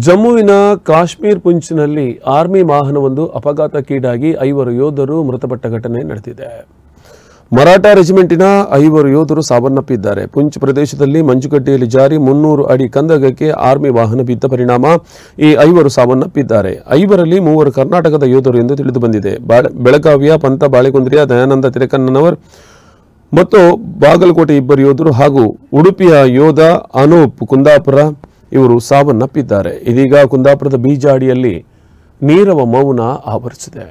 ಜಮ್ಮುವಿನ Kashmir ಪುಂಚ್ನಲ್ಲಿ army ವಾಹನವೊಂದು ಅಪಘಾತಕ್ಕೀಡಾಗಿ 5 ಯೋಧರು ಮೃತಪಟ್ಟ ಘಟನೆ ನಡೆದಿದೆ. ಮರಾಠಾ ರೆಜಿಮೆಂಟಿನ 5 ಯೋಧರು ಸಾವನ್ನಪ್ಪಿದ್ದಾರೆ. ಪುಂಚ್ ಪ್ರದೇಶದಲ್ಲಿ ಮಂಜುಗಡ್ಡೆಯಲ್ಲಿ ಜಾರಿ 300 ಅಡಿ ಕಂದಗಕ್ಕೆ ಆರ್ಮಿ ವಾಹನ ಬಿದ್ದ ಪರಿಣಾಮ ಈ 5 ಸಾವನ್ನಪ್ಪಿದ್ದಾರೆ. 5ರಲ್ಲಿ 3 ಕರ್ನಾಟಕದ ಯೋಧರು ಎಂದು ತಿಳಿದುಬಂದಿದೆ. ಬೆಳಗಾವಿಯ ಪಂತ ಬಾಳೆಗುಂದ್ರಿಯ ದಯಾನಂದ ತಿರಕಣ್ಣನವರ್ ಮತ್ತು ಬಾಗಲಕೋಟೆ 2 ಯೋಧರು ಹಾಗೂ ಉಡುಪಿಯ ಯೋಧ ಅನೂಪ್ ಕುಂದಾಪುರ ಇವರು ಸಾವನ್ನಪ್ಪಿದ್ದಾರೆ. ಇದೀಗ ಕುಂದಾಪುರದ ಬೀಜಾಡಿಯಲ್ಲಿ ನೀರವ ಮೌನ ಆವರಿಸಿದೆ.